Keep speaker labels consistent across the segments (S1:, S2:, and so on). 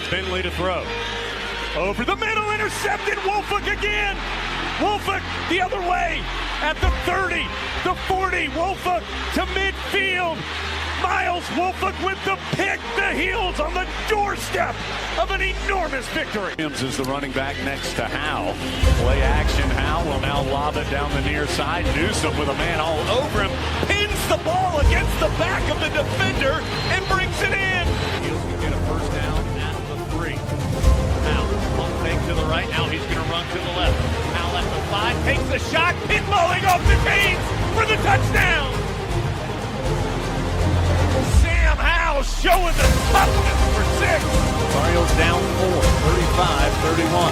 S1: Finley to throw. Over the middle, intercepted. Woolfolk again. Woolfolk the other way at the 30, the 40. Woolfolk to midfield. Miles Woolfolk with the pick, the heels on the doorstep of an enormous victory. Williams is the running back next to Howe. Play action. Howe will now lob it down the near side. Newsome with a man all over him. Pins the ball against the back of the defender and brings it in. He'll get a first down at the 3. Howe, pump fake to the right. Now he's going to run to the left. Howe at the 5. Takes the shot. Pinballing off the chains for the touchdown. Sam Howe showing the toughness for 6. Cardinals down 4, 35-31.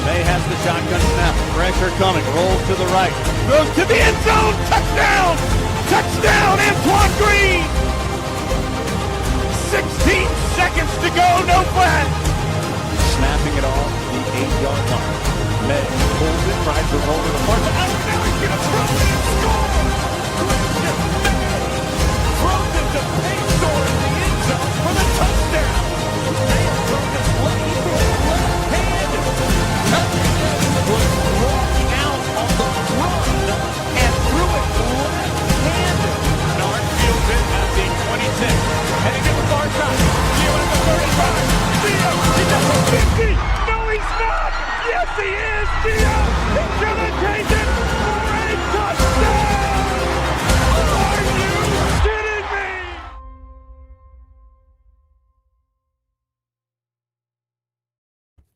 S1: May has the shotgun snap. Pressure coming. Rolls to the right. Goes to the end zone. Touchdown! Touchdown, Antoine Green! 16 seconds to go. No flag. Snapping it off the 8-yard line. May pulls it, tries to roll it apart. Oh, now he's going to throw it and score! Throws it to Payson in the end zone for the touchdown. They have thrown his way for the left hand. Was walking out on the run and threw it left-handed. Nard fields it at the 26. Heading to the far side. Gio at the 35. Gio, he's at the 50. No, he's not. Yes, he is. Gio, he's going to take it for a touchdown. Are you kidding me?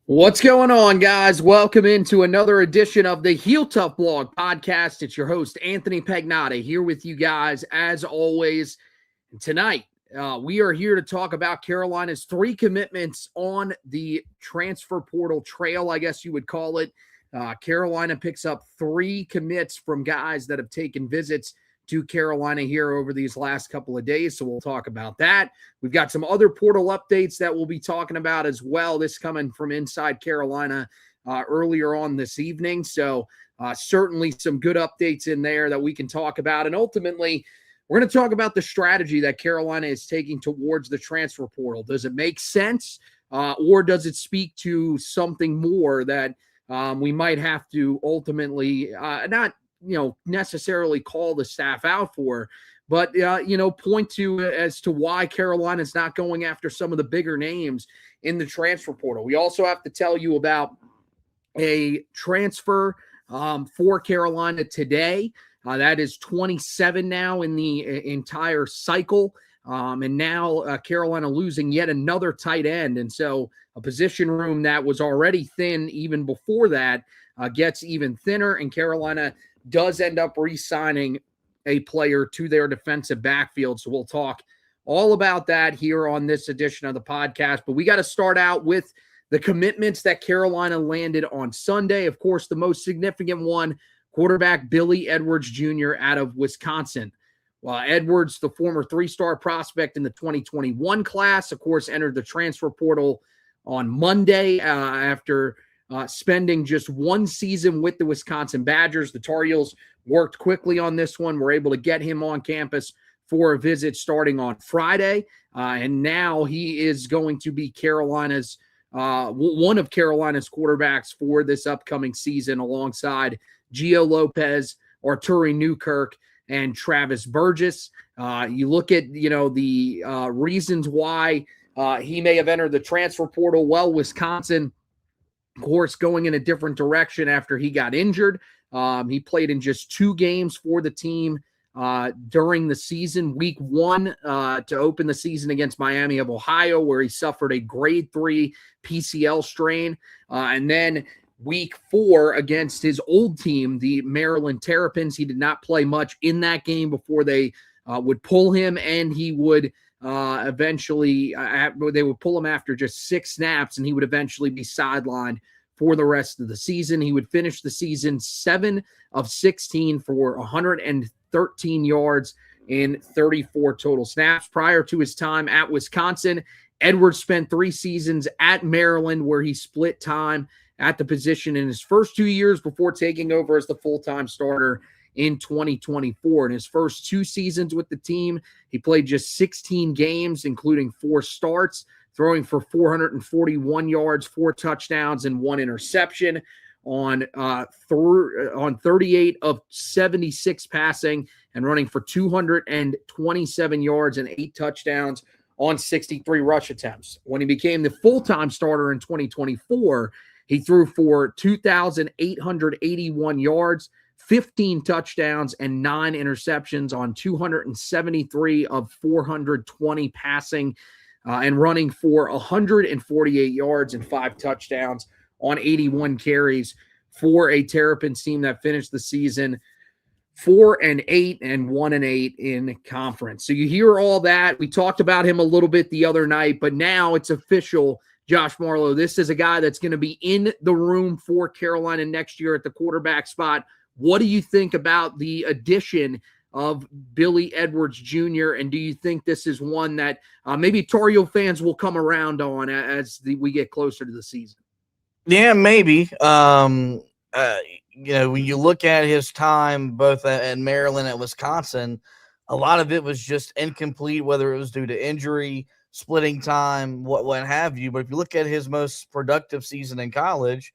S2: What's going on, guys? Welcome into another edition of the Heel Tough Blog podcast. It's your host, Anthony Pagnotta, here with you guys as always. And tonight, we are here to talk about Carolina's 3 commitments on the transfer portal trail, I guess you would call it. Carolina picks up 3 commits from guys that have taken visits to Carolina here over these last couple of days, so we'll talk about that. We've got some other portal updates that we'll be talking about as well. This coming from inside Carolina earlier on this evening, so certainly some good updates in there that we can talk about. And ultimately, we're going to talk about the strategy that Carolina is taking towards the transfer portal. Does it make sense, or does it speak to something more that we might have to ultimately not necessarily call the staff out for, but, point to as to why Carolina's not going after some of the bigger names in the transfer portal. We also have to tell you about a transfer for Carolina today. That is 27 now in the entire cycle. And now Carolina losing yet another tight end. And so a position room that was already thin even before that gets even thinner, and Carolina does end up re-signing a player to their defensive backfield. So we'll talk all about that here on this edition of the podcast. But we got to start out with the commitments that Carolina landed on Sunday. Of course, the most significant one, quarterback Billy Edwards Jr. out of Wisconsin. Well, Edwards, the former 3-star prospect in the 2021 class, of course, entered the transfer portal on Monday after spending just 1 season with the Wisconsin Badgers. The Tar Heels worked quickly on this one, were able to get him on campus for a visit starting on Friday. And now he is going to be Carolina's one of Carolina's quarterbacks for this upcoming season alongside Gio Lopez, Arturi Newkirk, and Travis Burgess. You look at, the reasons why he may have entered the transfer portal. Well, Wisconsin, of course, going in a different direction after he got injured. He played in just 2 games for the team during the season. Week 1 to open the season against Miami of Ohio, where he suffered a grade 3 PCL strain. And then week 4 against his old team, the Maryland Terrapins. He did not play much in that game before they would pull him, and he would eventually they would pull him after just 6 snaps, and he would eventually be sidelined for the rest of the season. He would finish the season 7 of 16 for 113 yards in 34 total snaps. Prior to his time at Wisconsin, Edwards spent 3 seasons at Maryland, where he split time at the position in his first 2 years before taking over as the full-time starter in 2024. In his first 2 seasons with the team, he played just 16 games, including 4 starts, throwing for 441 yards, 4 touchdowns, and 1 interception on 38 of 76 passing and running for 227 yards and 8 touchdowns on 63 rush attempts. When he became the full-time starter in 2024, he threw for 2,881 yards, 15 touchdowns, and 9 interceptions on 273 of 420 passing and running for 148 yards and 5 touchdowns on 81 carries for a Terrapins team that finished the season 4-8 and 1-8 in conference. So you hear all that. We talked about him a little bit the other night, but now it's official. Josh Marlowe, this is a guy that's going to be in the room for Carolina next year at the quarterback spot. What do you think about the addition of Billy Edwards Jr., and do you think this is one that maybe Tar Heel fans will come around on as we get closer to the season?
S3: Yeah, maybe. When you look at his time both at Maryland and Wisconsin, a lot of it was just incomplete, whether it was due to injury, splitting time, what have you. But if you look at his most productive season in college,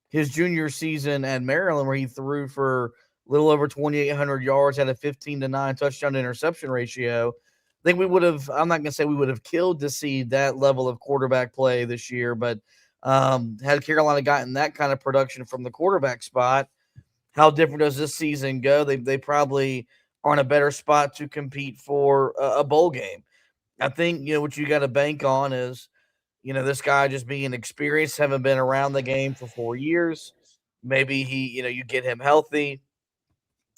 S3: his junior season at Maryland, where he threw for a little over 2,800 yards, had a 15-9 touchdown to interception ratio, I think we would have – I'm not going to say we would have killed to see that level of quarterback play this year, but had Carolina gotten that kind of production from the quarterback spot, how different does this season go? They probably are in a better spot to compete for a bowl game. I think, what you got to bank on is, this guy just being experienced, haven't been around the game for 4 years. Maybe you get him healthy,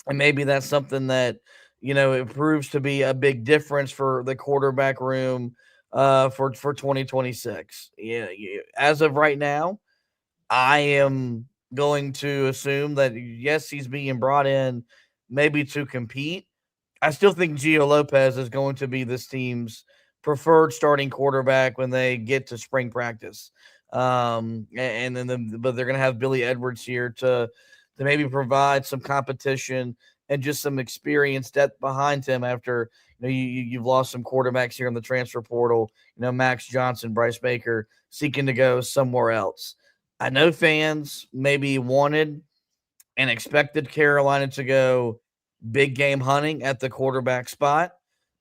S3: and maybe that's something that, it proves to be a big difference for the quarterback room for 2026. Yeah, as of right now, I am going to assume that, yes, he's being brought in maybe to compete. I still think Gio Lopez is going to be this team's preferred starting quarterback when they get to spring practice. But they're going to have Billy Edwards here to maybe provide some competition and just some experience depth behind him after you've lost some quarterbacks here in the transfer portal. Max Johnson, Bryce Baker seeking to go somewhere else. I know fans maybe wanted and expected Carolina to go big game hunting at the quarterback spot.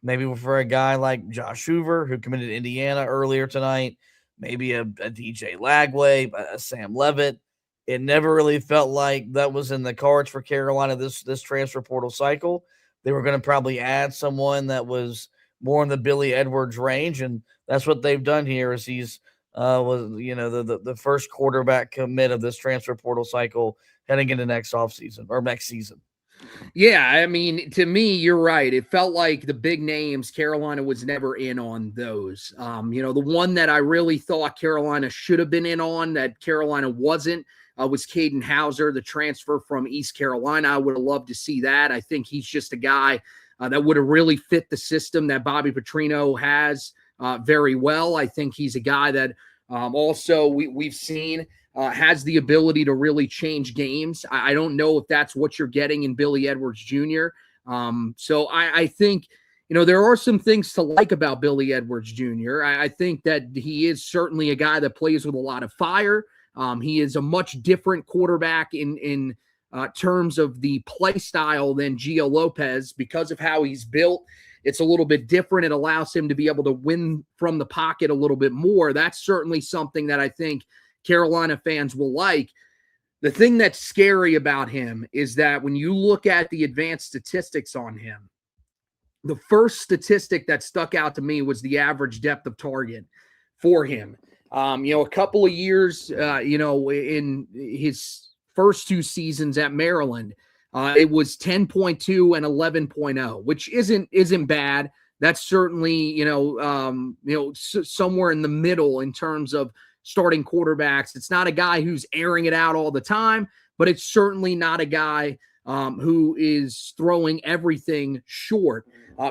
S3: Maybe for a guy like Josh Hoover, who committed to Indiana earlier tonight, maybe a DJ Lagway, a Sam Levitt. It never really felt like that was in the cards for Carolina this transfer portal cycle. They were going to probably add someone that was more in the Billy Edwards range, and that's what they've done here. Is he's the first quarterback commit of this transfer portal cycle heading into next season.
S2: Yeah, I mean, to me, you're right. It felt like the big names, Carolina was never in on those. The one that I really thought Carolina should have been in on that Carolina wasn't was Caden Hauser, the transfer from East Carolina. I would have loved to see that. I think he's just a guy that would have really fit the system that Bobby Petrino has very well. I think he's a guy that also we've seen has the ability to really change games. I don't know if that's what you're getting in Billy Edwards Jr. So I think, there are some things to like about Billy Edwards Jr. I think that he is certainly a guy that plays with a lot of fire. He is a much different quarterback in terms of the play style than Gio Lopez because of how he's built. It's a little bit different. It allows him to be able to win from the pocket a little bit more. That's certainly something that I think Carolina fans will like. The thing that's scary about him is that when you look at the advanced statistics on him, the first statistic that stuck out to me was the average depth of target for him. A couple of years, in his first 2 seasons at Maryland, it was 10.2 and 11.0, which isn't bad. That's certainly, somewhere in the middle in terms of starting quarterbacks. It's not a guy who's airing it out all the time, but it's certainly not a guy who is throwing everything short.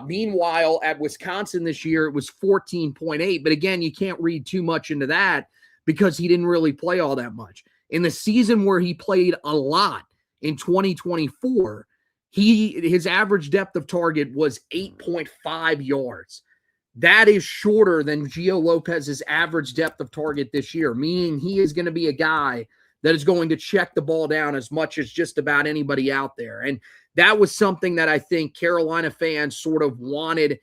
S2: Meanwhile, at Wisconsin this year, it was 14.8. But again, you can't read too much into that because he didn't really play all that much. In the season where he played a lot in 2024, his average depth of target was 8.5 yards. that is shorter than Gio Lopez's average depth of target this year, meaning he is going to be a guy that is going to check the ball down as much as just about anybody out there. And that was something that I think Carolina fans sort of wanted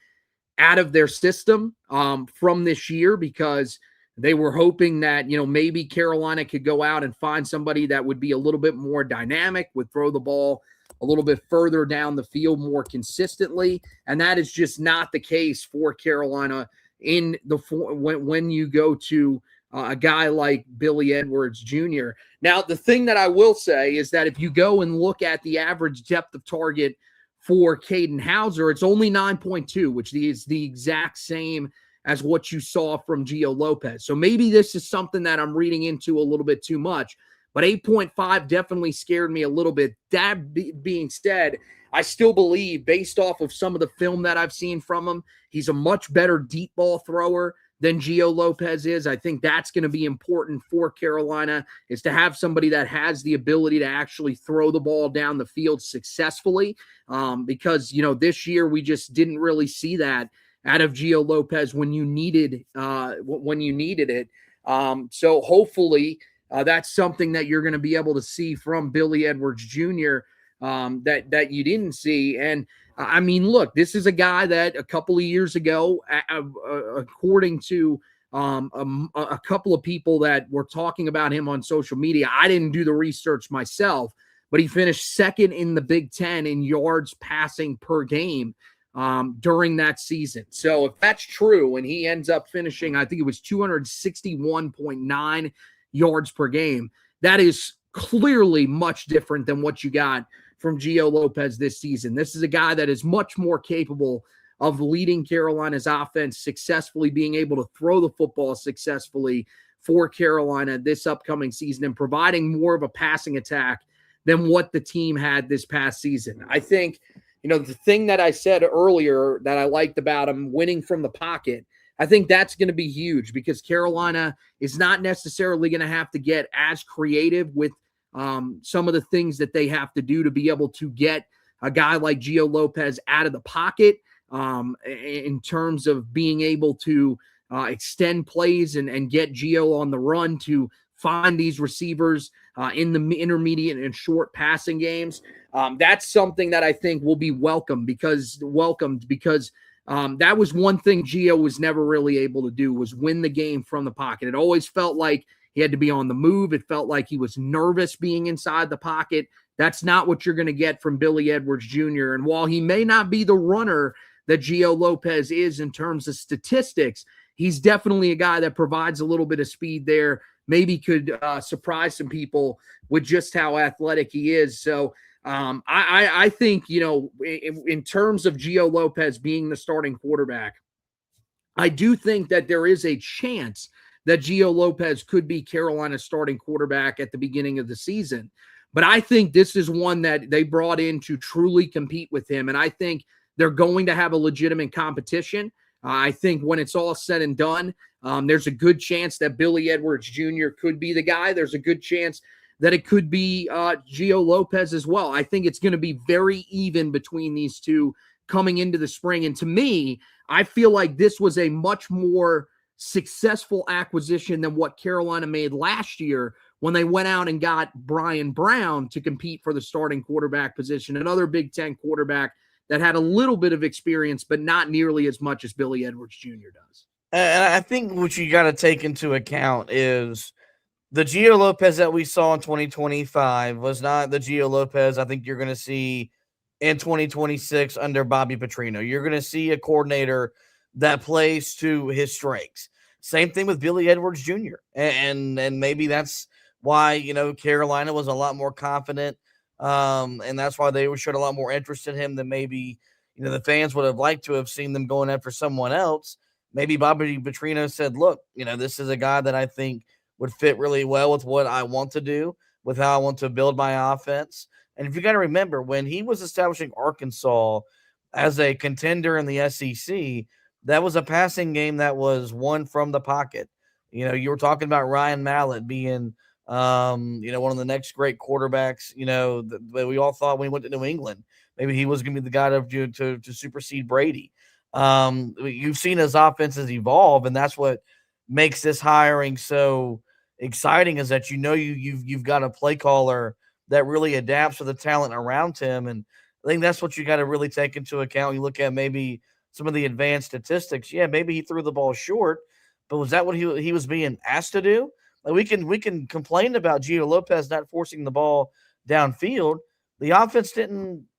S2: out of their system from this year, because they were hoping that, maybe Carolina could go out and find somebody that would be a little bit more dynamic, would throw the ball a little bit further down the field more consistently. And that is just not the case for Carolina when you go to a guy like Billy Edwards Jr. Now, the thing that I will say is that if you go and look at the average depth of target for Caden Hauser, it's only 9.2, which is the exact same as what you saw from Gio Lopez. So maybe this is something that I'm reading into a little bit too much, but 8.5 definitely scared me a little bit. That being said, I still believe, based off of some of the film that I've seen from him, he's a much better deep ball thrower than Gio Lopez is. I think that's going to be important for Carolina, is to have somebody that has the ability to actually throw the ball down the field successfully, because, this year we just didn't really see that out of Gio Lopez when you needed it. So hopefully that's something that you're going to be able to see from Billy Edwards Jr. That you didn't see. And I mean, look, this is a guy that a couple of years ago, according to a couple of people that were talking about him on social media, I didn't do the research myself, but he finished second in the Big Ten in yards passing per game during that season. So if that's true, and he ends up finishing, I think it was 261.9 yards per game, that is clearly much different than what you got from Gio Lopez this season. This is a guy that is much more capable of leading Carolina's offense successfully, being able to throw the football successfully for Carolina this upcoming season, and providing more of a passing attack than what the team had this past season. I think, the thing that I said earlier that I liked about him, winning from the pocket, I think that's going to be huge, because Carolina is not necessarily going to have to get as creative with some of the things that they have to do to be able to get a guy like Gio Lopez out of the pocket, in terms of being able to extend plays and get Gio on the run to find these receivers in the intermediate and short passing games. That's something that I think will be welcomed because that was one thing Gio was never really able to do, was win the game from the pocket. It always felt like he had to be on the move. It felt like he was nervous being inside the pocket. That's not what you're going to get from Billy Edwards Jr. And while he may not be the runner that Gio Lopez is in terms of statistics, he's definitely a guy that provides a little bit of speed there, maybe could surprise some people with just how athletic he is. So I think, in terms of Gio Lopez being the starting quarterback, I do think that there is a chance that Gio Lopez could be Carolina's starting quarterback at the beginning of the season. But I think this is one that they brought in to truly compete with him. And I think they're going to have a legitimate competition. I think when it's all said and done, there's a good chance that Billy Edwards Jr. could be the guy. There's a good chance that it could be Gio Lopez as well. I think it's going to be very even between these two coming into the spring. And to me, I feel like this was a much more successful acquisition than what Carolina made last year when they went out and got Brian Brown to compete for the starting quarterback position, another Big Ten quarterback that had a little bit of experience, but not nearly as much as Billy Edwards Jr. does.
S3: And I think what you got to take into account is the Gio Lopez that we saw in 2025 was not the Gio Lopez I think you're going to see in 2026 under Bobby Petrino. You're going to see a coordinator that plays to his strengths. Same thing with Billy Edwards Jr. And maybe that's why, Carolina was a lot more confident. And that's why they showed a lot more interest in him than maybe, the fans would have liked to have seen them going after someone else. Maybe Bobby Petrino said, look, this is a guy that I think would fit really well with what I want to do, with how I want to build my offense. And if you got to remember, when he was establishing Arkansas as a contender in the SEC, that was a passing game that was won from the pocket. You were talking about Ryan Mallett being, one of the next great quarterbacks, that we all thought when he went to New England, maybe he was going to be the guy to supersede Brady. You've seen his offenses evolve, and that's what makes this hiring so exciting, is that you've got a play caller that really adapts to the talent around him. And I think that's what you got to really take into account. You look at maybe some of the advanced statistics. Yeah, maybe he threw the ball short, but was that what he was being asked to do? Like, we can complain about Gio Lopez not forcing the ball downfield. The offense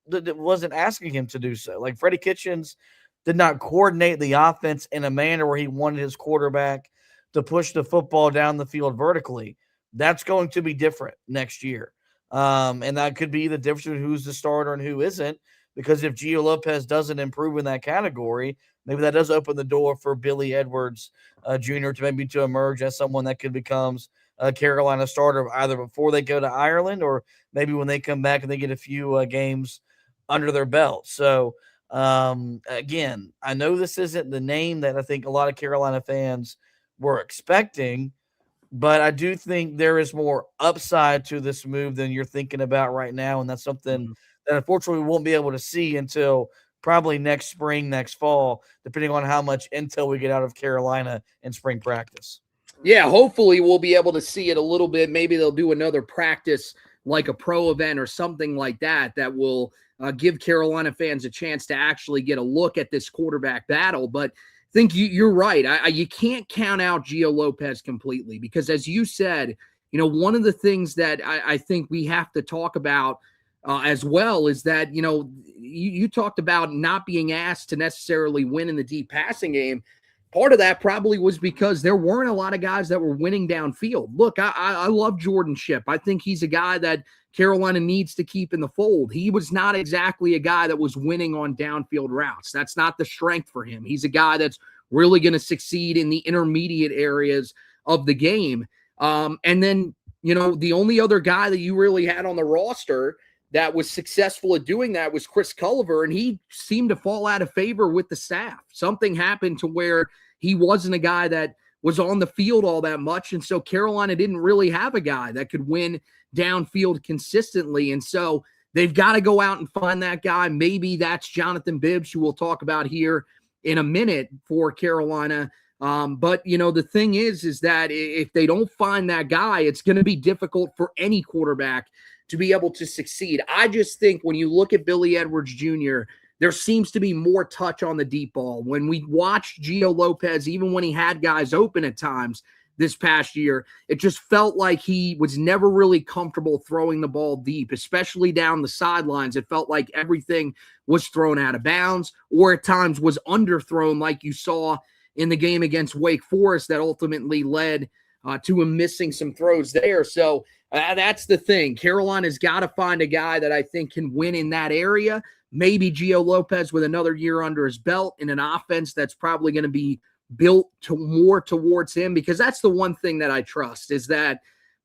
S3: wasn't asking him to do so. Like, Freddie Kitchens did not coordinate the offense in a manner where he wanted his quarterback to push the football down the field vertically. That's going to be different next year. And that could be the difference between who's the starter and who isn't, because if Gio Lopez doesn't improve in that category, maybe that does open the door for Billy Edwards Jr. to emerge as someone that could become a Carolina starter either before they go to Ireland or maybe when they come back and they get a few games under their belt. So, again, I know this isn't the name that I think a lot of Carolina fans were expecting, but I do think there is more upside to this move than you're thinking about right now, and that's something that unfortunately we won't be able to see until probably next spring, next fall, depending on how much intel we get out of Carolina in spring practice.
S2: Yeah, hopefully we'll be able to see it a little bit. Maybe they'll do another practice like a pro event or something like that will give Carolina fans a chance to actually get a look at this quarterback battle. But I think you're right. You can't count out Gio Lopez completely because, as you said, one of the things that I think we have to talk about as well is that, you talked about not being asked to necessarily win in the deep passing game. Part of that probably was because there weren't a lot of guys that were winning downfield. Look, I love Jordan Shipp. I think he's a guy that Carolina needs to keep in the fold. He was not exactly a guy that was winning on downfield routes. That's not the strength for him. He's a guy that's really going to succeed in the intermediate areas of the game. And then, the only other guy that you really had on the roster that was successful at doing that was Chris Culliver, and he seemed to fall out of favor with the staff. Something happened to where he wasn't a guy that was on the field all that much, and so Carolina didn't really have a guy that could win downfield consistently, and so they've got to go out and find that guy. Maybe that's Jonathan Bibbs, who we'll talk about here in a minute for Carolina. But, the thing is that if they don't find that guy, it's going to be difficult for any quarterback to be able to succeed. I just think when you look at Billy Edwards Jr., there seems to be more touch on the deep ball. When we watched Gio Lopez, even when he had guys open at times this past year, it just felt like he was never really comfortable throwing the ball deep, especially down the sidelines. It felt like everything was thrown out of bounds or at times was underthrown, like you saw in the game against Wake Forest that ultimately led to him missing some throws there. So that's the thing. Carolina's got to find a guy that I think can win in that area. Maybe Gio Lopez with another year under his belt in an offense that's probably going to be built to more towards him, because that's the one thing that I trust is that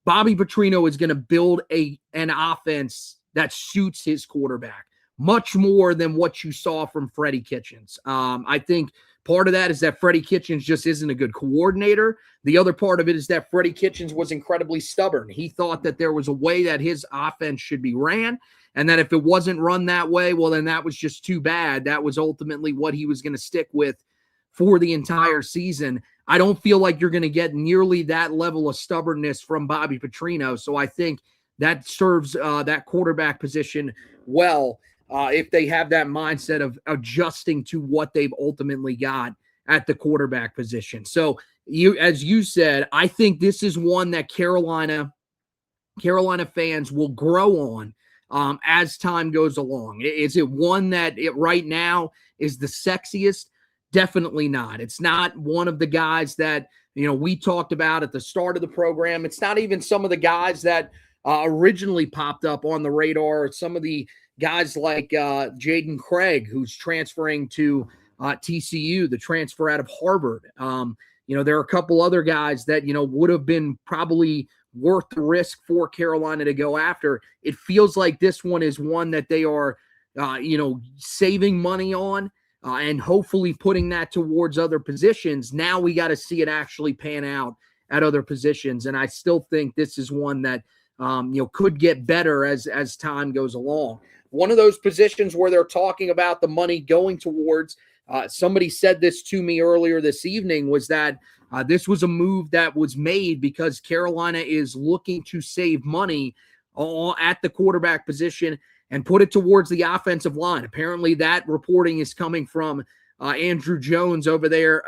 S2: Bobby Petrino is going to build an offense that suits his quarterback much more than what you saw from Freddie Kitchens. I think part of that is that Freddie Kitchens just isn't a good coordinator. The other part of it is that Freddie Kitchens was incredibly stubborn. He thought that there was a way that his offense should be ran, and that if it wasn't run that way, well, then that was just too bad. That was ultimately what he was going to stick with for the entire season. I don't feel like you're going to get nearly that level of stubbornness from Bobby Petrino. So I think that serves that quarterback position well if they have that mindset of adjusting to what they've ultimately got at the quarterback position. So as you said, I think this is one that Carolina fans will grow on as time goes along. Is it one that right now is the sexiest? Definitely not. It's not one of the guys that, we talked about at the start of the program. It's not even some of the guys that originally popped up on the radar. Some of the guys like Jaden Craig, who's transferring to TCU, the transfer out of Harvard. There are a couple other guys that, would have been probably worth the risk for Carolina to go after. It feels like this one is one that they are, saving money on and hopefully putting that towards other positions. Now we got to see it actually pan out at other positions. And I still think this is one that, could get better as time goes along. One of those positions where they're talking about the money going towards Somebody said this to me earlier this evening, was that this was a move that was made because Carolina is looking to save money at the quarterback position and put it towards the offensive line. Apparently that reporting is coming from Andrew Jones over there,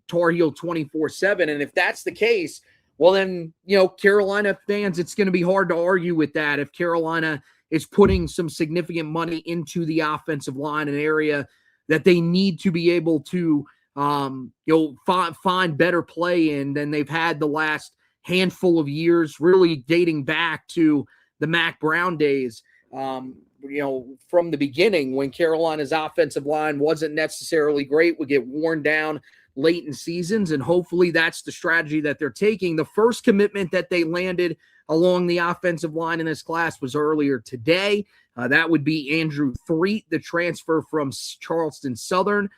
S2: Tar Heel 24/7. And if that's the case, well then, Carolina fans, it's going to be hard to argue with that. If Carolina is putting some significant money into the offensive line, an area that they need to be able to find better play in than they've had the last handful of years, really dating back to the Mac Brown days. From the beginning, when Carolina's offensive line wasn't necessarily great, would get worn down late in seasons, and hopefully that's the strategy that they're taking. The first commitment that they landed along the offensive line in this class was earlier today. That would be Andrew Threet, the transfer from Charleston Southern.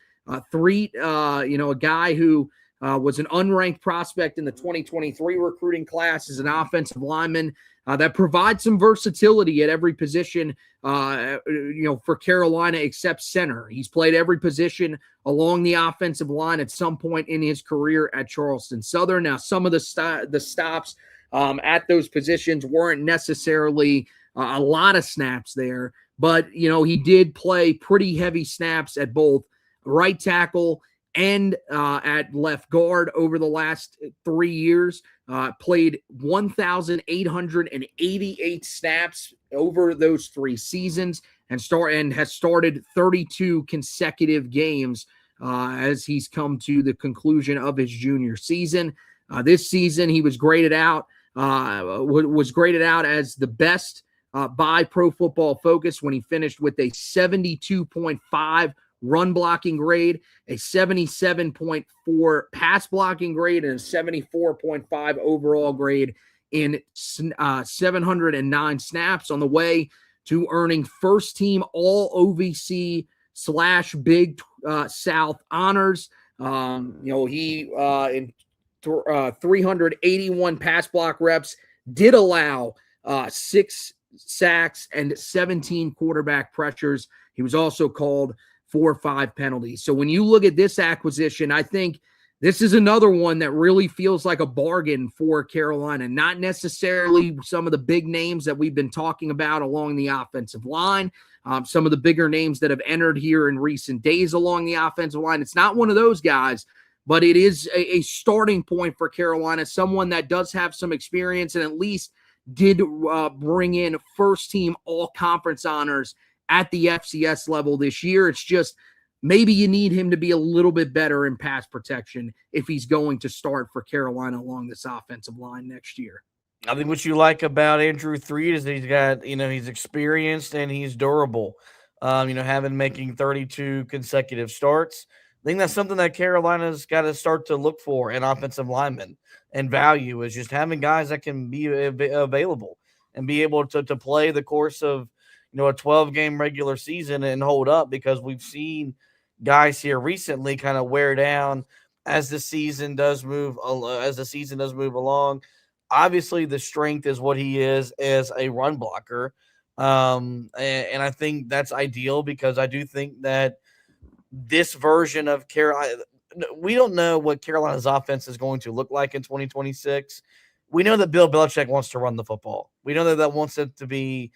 S2: Threet, a guy who was an unranked prospect in the 2023 recruiting class, is an offensive lineman that provides some versatility at every position, for Carolina except center. He's played every position along the offensive line at some point in his career at Charleston Southern. Now, some of the stops at those positions weren't necessarily a lot of snaps there, but, he did play pretty heavy snaps at both right tackle and at left guard over the last 3 years. Played 1,888 snaps over those 3 seasons and has started 32 consecutive games as he's come to the conclusion of his junior season. This season, he was graded out as the best by Pro Football Focus when he finished with a 72.5 run blocking grade, a 77.4 pass blocking grade, and a 74.5 overall grade in 709 snaps, on the way to earning first team all OVC / Big South honors. He in 381 pass block reps did allow 6 sacks and 17 quarterback pressures. He was also called 4 or 5 penalties. So when you look at this acquisition, I think this is another one that really feels like a bargain for Carolina. Not necessarily some of the big names that we've been talking about along the offensive line, some of the bigger names that have entered here in recent days along the offensive line. It's not one of those guys, but it is a starting point for Carolina, someone that does have some experience and at least did bring in first team all conference honors at the FCS level this year. It's just maybe you need him to be a little bit better in pass protection if he's going to start for Carolina along this offensive line next year.
S3: I think what you like about Andrew Threet is that he's got, he's experienced and he's durable. Making 32 consecutive starts. I think that's something that Carolina's got to start to look for in offensive linemen and value, is just having guys that can be available and be able to play the course of, a 12-game regular season and hold up, because we've seen guys here recently kind of wear down as the season does move along. Obviously, the strength is what he is as a run blocker. And I think that's ideal, because I do think that this version of Carolina, we don't know what Carolina's offense is going to look like in 2026. We know that Bill Belichick wants to run the football. We know that wants it to be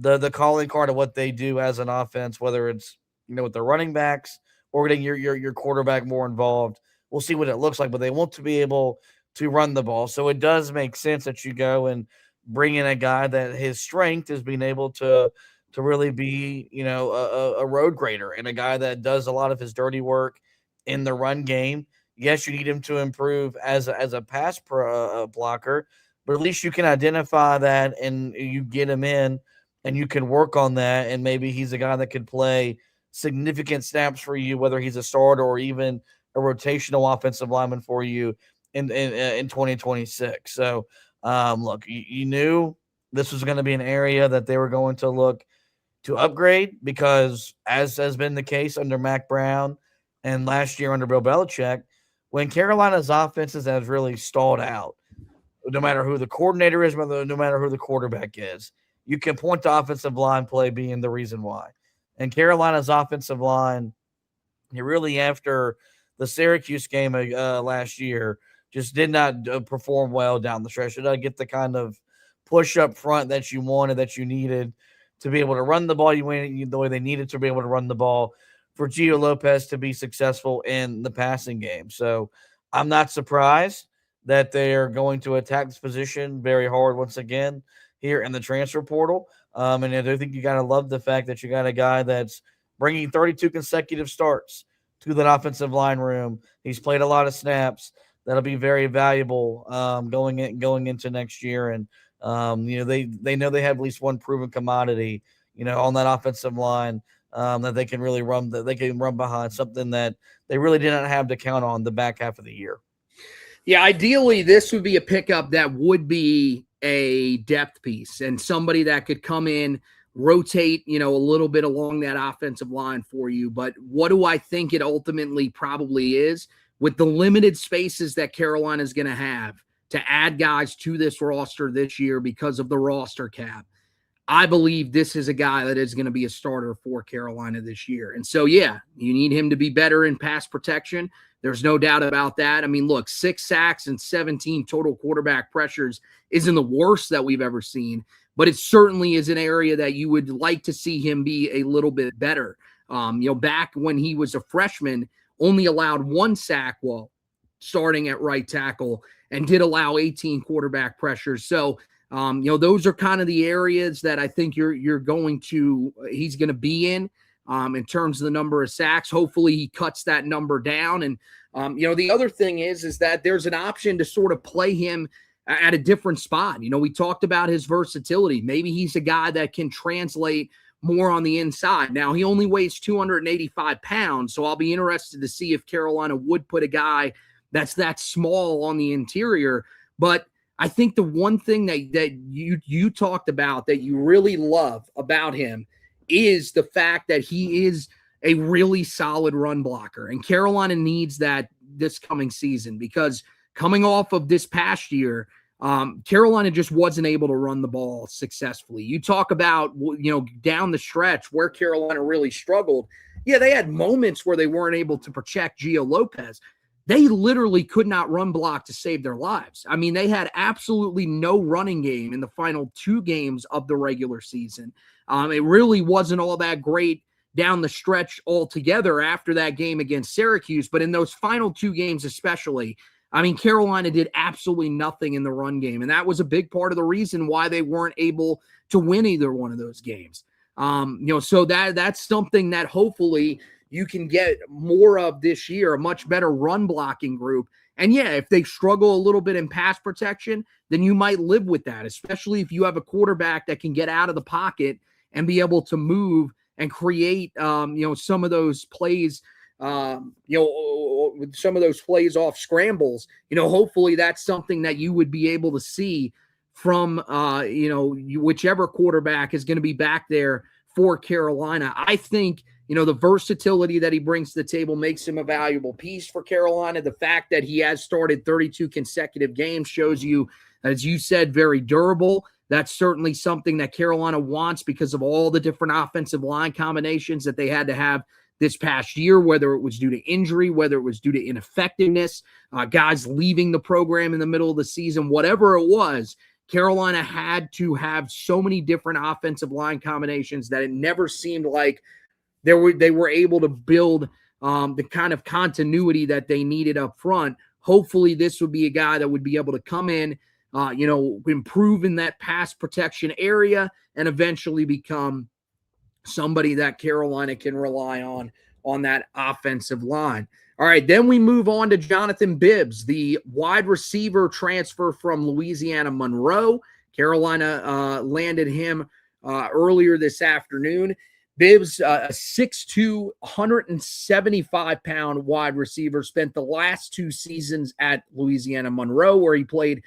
S3: the calling card of what they do as an offense, whether it's, with their running backs or getting your quarterback more involved. We'll see what it looks like, but they want to be able to run the ball. So it does make sense that you go and bring in a guy that his strength is being able to really be, a road grader, and a guy that does a lot of his dirty work in the run game. Yes, you need him to improve as a pass blocker, but at least you can identify that and you get him in and you can work on that. And maybe he's a guy that could play significant snaps for you, whether he's a starter or even a rotational offensive lineman for you in 2026. So, look, you knew this was going to be an area that they were going to look to upgrade, because as has been the case under Mac Brown and last year under Bill Belichick, when Carolina's offenses has really stalled out, no matter who the coordinator is, no matter who the quarterback is, you can point to offensive line play being the reason why. And Carolina's offensive line He really, after the Syracuse game last year, just did not perform well down the stretch. Did not get the kind of push up front that you wanted, that you needed to be able to run the ball the way they needed to be able to run the ball for Gio Lopez to be successful in the passing game. So I'm not surprised that they are going to attack this position very hard once again here in the transfer portal. And I do think you got to love the fact that you got a guy that's bringing 32 consecutive starts to that offensive line room. He's played a lot of snaps. That'll be very valuable going into next year. And they know they have at least one proven commodity, on that offensive line that they can really run behind, something that they really did not have to count on the back half of the year.
S2: Yeah, ideally, this would be a pickup that would be a depth piece and somebody that could come in, rotate, a little bit along that offensive line for you. But what do I think it ultimately probably is? With the limited spaces that Carolina is going to have to add guys to this roster this year because of the roster cap, I believe this is a guy that is going to be a starter for Carolina this year. And so, yeah, you need him to be better in pass protection. There's no doubt about that. I mean, look, 6 sacks and 17 total quarterback pressures isn't the worst that we've ever seen, but it certainly is an area that you would like to see him be a little bit better. Back when he was a freshman, only allowed 1 sack while starting at right tackle and did allow 18 quarterback pressures. So, those are kind of the areas that I think he's going to be in terms of the number of sacks. Hopefully he cuts that number down. And, the other thing is that there's an option to sort of play him at a different spot. We talked about his versatility. Maybe he's a guy that can translate more on the inside. Now, he only weighs 285 pounds, so I'll be interested to see if Carolina would put a guy that's that small on the interior. But I think the one thing that you talked about that you really love about him is the fact that he is a really solid run blocker. And Carolina needs that this coming season, because coming off of this past year, Carolina just wasn't able to run the ball successfully. You talk about, down the stretch where Carolina really struggled. Yeah, they had moments where they weren't able to protect Gio Lopez. They literally could not run block to save their lives. I mean, they had absolutely no running game in the final 2 games of the regular season. It really wasn't all that great down the stretch altogether after that game against Syracuse. But in those final 2 games especially, I mean, Carolina did absolutely nothing in the run game. And that was a big part of the reason why they weren't able to win either one of those games. So that's something that hopefully you can get more of this year, a much better run blocking group. And yeah, if they struggle a little bit in pass protection, then you might live with that, especially if you have a quarterback that can get out of the pocket and be able to move and create, some of those plays, some of those plays off scrambles. Hopefully that's something that you would be able to see from, whichever quarterback is going to be back there for Carolina. I think, the versatility that he brings to the table makes him a valuable piece for Carolina. The fact that he has started 32 consecutive games shows you, as you said, very durable. That's certainly something that Carolina wants because of all the different offensive line combinations that they had to have this past year, whether it was due to injury, whether it was due to ineffectiveness, guys leaving the program in the middle of the season, whatever it was. Carolina had to have so many different offensive line combinations that it never seemed like they were able to build the kind of continuity that they needed up front. Hopefully this would be a guy that would be able to come in, improve in that pass protection area and eventually become somebody that Carolina can rely on that offensive line. All right, then we move on to Jonathan Bibbs, the wide receiver transfer from Louisiana Monroe. Carolina landed him earlier this afternoon. Bibbs, a 6'2", 175-pound wide receiver, spent the last 2 seasons at Louisiana Monroe, where he played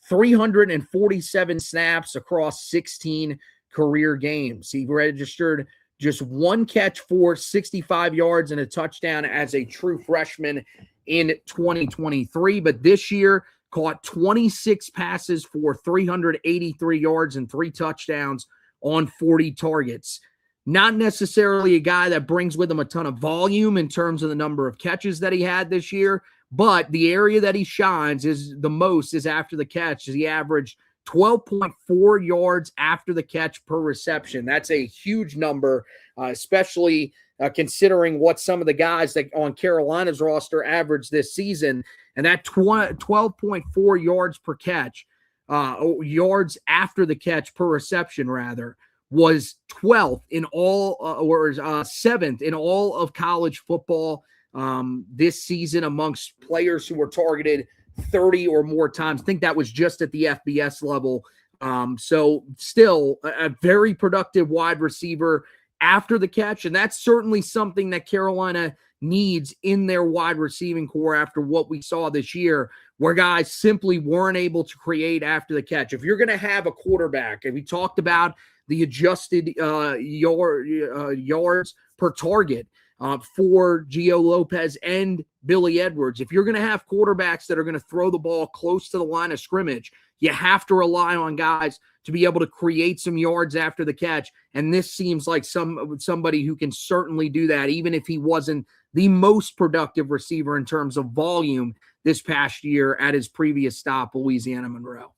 S2: 347 snaps across 16 career games. He registered just 1 catch for 65 yards and a touchdown as a true freshman in 2023. But this year, caught 26 passes for 383 yards and 3 touchdowns on 40 targets. Not necessarily a guy that brings with him a ton of volume in terms of the number of catches that he had this year, but the area that he shines is the most is after the catch. He averaged 12.4 yards after the catch per reception. That's a huge number, especially considering what some of the guys that on Carolina's roster averaged this season. And that 12.4 yards per catch, yards after the catch per reception, rather, was 12th in all, or 7th in all of college football this season amongst players who were targeted 30 or more times. I think that was just at the FBS level. So still a very productive wide receiver after the catch. And that's certainly something that Carolina needs in their wide receiving core after what we saw this year, where guys simply weren't able to create after the catch. If you're going to have a quarterback, and we talked about the adjusted yards per target for Gio Lopez and Billy Edwards. If you're going to have quarterbacks that are going to throw the ball close to the line of scrimmage, you have to rely on guys to be able to create some yards after the catch. And this seems like somebody who can certainly do that, even if he wasn't the most productive receiver in terms of volume this past year at his previous stop, Louisiana Monroe.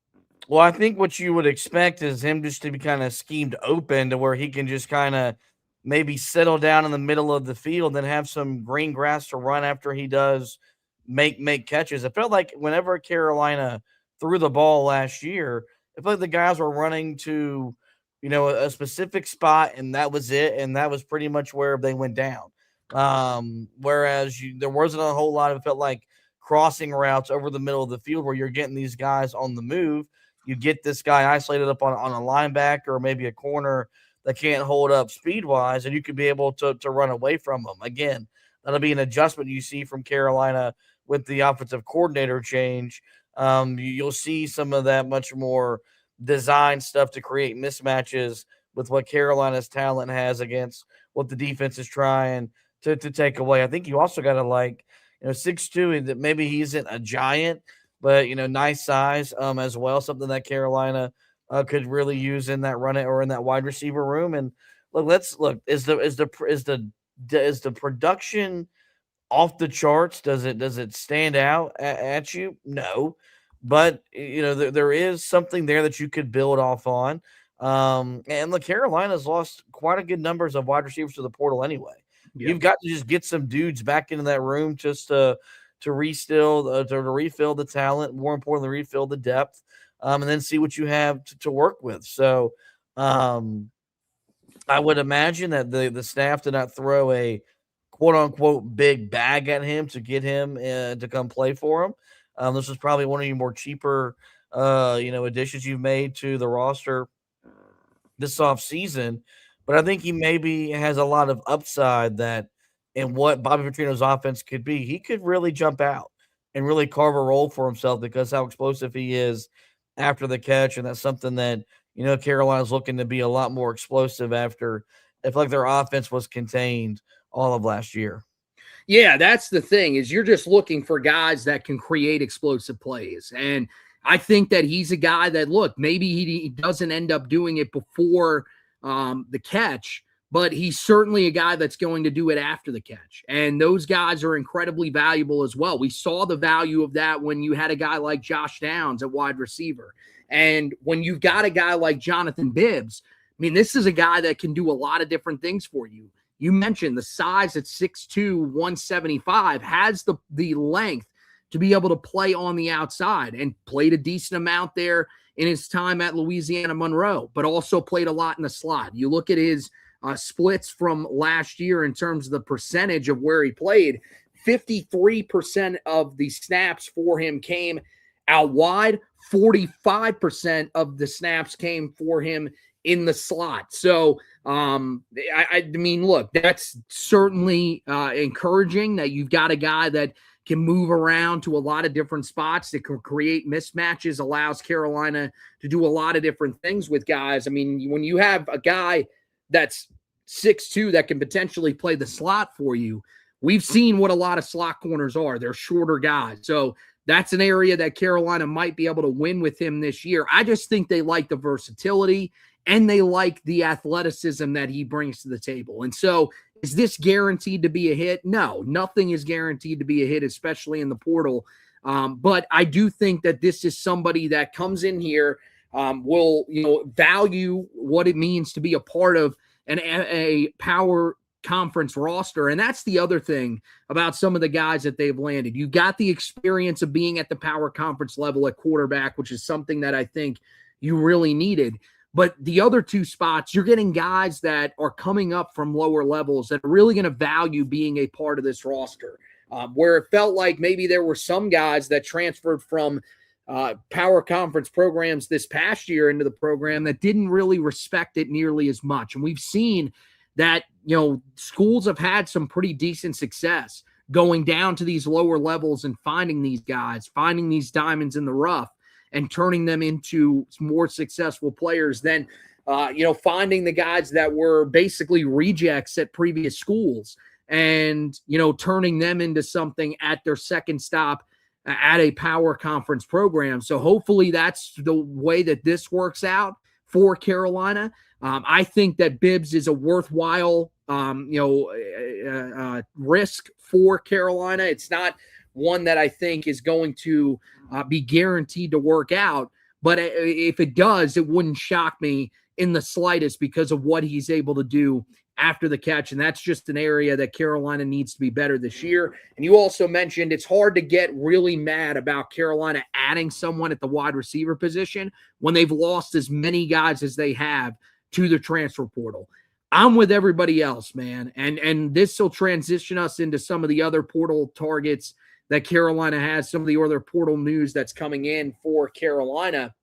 S3: Well, I think what you would expect is him just to be kind of schemed open to where he can just kind of maybe settle down in the middle of the field and have some green grass to run after he does make catches. It felt like whenever Carolina threw the ball last year, it felt like the guys were running to, a specific spot, and that was it, and that was pretty much where they went down. Whereas there wasn't a whole lot of, it felt like, crossing routes over the middle of the field where you're getting these guys on the move. You get this guy isolated up on a linebacker or maybe a corner that can't hold up speed-wise, and you could be able to run away from them. Again, that'll be an adjustment you see from Carolina with the offensive coordinator change. You'll see some of that much more design stuff to create mismatches with what Carolina's talent has against what the defense is trying to take away. I think you also got to 6'2", that maybe he isn't a giant, but, nice size as well, something that Carolina could really use in that run it or in that wide receiver room. And look, is the production off the charts? Does it stand out at you? No, but there is something there that you could build off on. And look, Carolina's lost quite a good numbers of wide receivers to the portal anyway. Yep. You've got to just get some dudes back into that room just to refill the talent, more importantly, refill the depth, and then see what you have to work with. So I would imagine that the staff did not throw a quote-unquote big bag at him to get him to come play for him. This was probably one of your more cheaper additions you've made to the roster this offseason. But I think he maybe has a lot of upside that in what Bobby Petrino's offense could be. He could really jump out and really carve a role for himself because how explosive he is after the catch. And that's something that, Carolina's looking to be a lot more explosive after. I feel like their offense was contained all of last year.
S2: Yeah, that's the thing is you're just looking for guys that can create explosive plays. And I think that he's a guy that, look, maybe he doesn't end up doing it before the catch, but he's certainly a guy that's going to do it after the catch. And those guys are incredibly valuable as well. We saw the value of that when you had a guy like Josh Downs at wide receiver. And when you've got a guy like Jonathan Bibbs, I mean, this is a guy that can do a lot of different things for you. You mentioned the size at 6'2", 175, has the length to be able to play on the outside and played a decent amount there in his time at Louisiana Monroe, but also played a lot in the slot. You look at his splits from last year in terms of the percentage of where he played, 53% of the snaps for him came out wide, 45% of the snaps came for him in the slot. So, I mean, look, that's certainly encouraging that you've got a guy that can move around to a lot of different spots, that can create mismatches, allows Carolina to do a lot of different things with guys. I mean, when you have a guy that's 6'2" that can potentially play the slot for you, we've seen what a lot of slot corners are. They're shorter guys. So that's an area that Carolina might be able to win with him this year. I just think they like the versatility and they like the athleticism that he brings to the table. And so is this guaranteed to be a hit? No, nothing is guaranteed to be a hit, especially in the portal. But I do think that this is somebody that comes in here, will, value what it means to be a part of a power conference roster. And that's the other thing about some of the guys that they've landed. You got the experience of being at the power conference level at quarterback, which is something that I think you really needed. But the other two spots, you're getting guys that are coming up from lower levels that are really going to value being a part of this roster. Where it felt like maybe there were some guys that transferred from power conference programs this past year into the program that didn't really respect it nearly as much. And we've seen that, schools have had some pretty decent success going down to these lower levels and finding these guys, finding these diamonds in the rough, and turning them into more successful players than, finding the guys that were basically rejects at previous schools and, turning them into something at their second stop at a power conference program. So hopefully that's the way that this works out for Carolina. I think that Bibbs is a worthwhile, risk for Carolina. It's not one that I think is going to be guaranteed to work out. But if it does, it wouldn't shock me in the slightest because of what he's able to do after the catch. And that's just an area that Carolina needs to be better this year. And you also mentioned it's hard to get really mad about Carolina adding someone at the wide receiver position when they've lost as many guys as they have to the transfer portal. I'm with everybody else, man. And this will transition us into some of the other portal targets that Carolina has, some of the other portal news that's coming in for Carolina.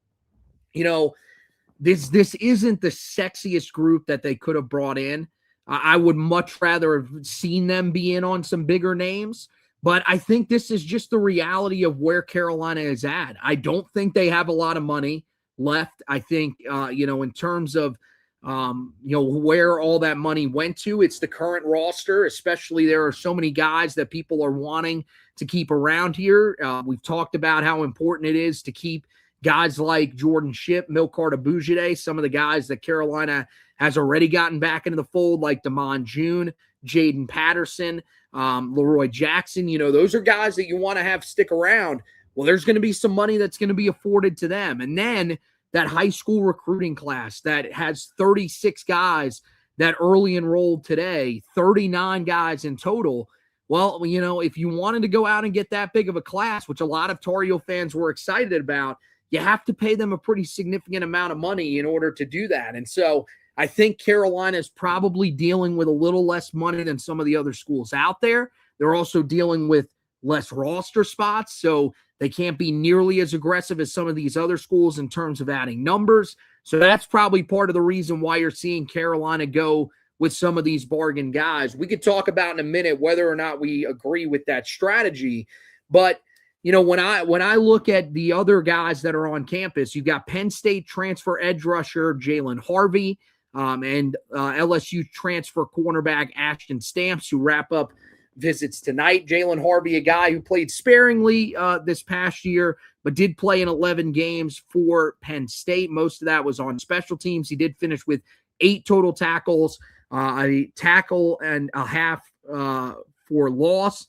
S2: This isn't the sexiest group that they could have brought in. I would much rather have seen them be in on some bigger names, but I think this is just the reality of where Carolina is at. I don't think they have a lot of money left. I think, in terms of, where all that money went to, it's the current roster, especially there are so many guys that people are wanting to keep around here. We've talked about how important it is to keep guys like Jordan Shipp, Milcard Abujade, some of the guys that Carolina has already gotten back into the fold, like Damon June, Jaden Patterson, Leroy Jackson. Those are guys that you want to have stick around. Well, there's going to be some money that's going to be afforded to them. And then that high school recruiting class that has 36 guys that early enrolled today, 39 guys in total. Well, if you wanted to go out and get that big of a class, which a lot of Tar Heel fans were excited about, you have to pay them a pretty significant amount of money in order to do that. And so I think Carolina is probably dealing with a little less money than some of the other schools out there. They're also dealing with less roster spots, so they can't be nearly as aggressive as some of these other schools in terms of adding numbers. So that's probably part of the reason why you're seeing Carolina go with some of these bargain guys. We could talk about in a minute whether or not we agree with that strategy. But, when I look at the other guys that are on campus, you've got Penn State transfer edge rusher Jalen Harvey and LSU transfer cornerback Ashton Stamps, who wrap up visits tonight. Jalen Harvey, a guy who played sparingly this past year, but did play in 11 games for Penn State. Most of that was on special teams. He did finish with 8 total tackles, a tackle and a half for loss,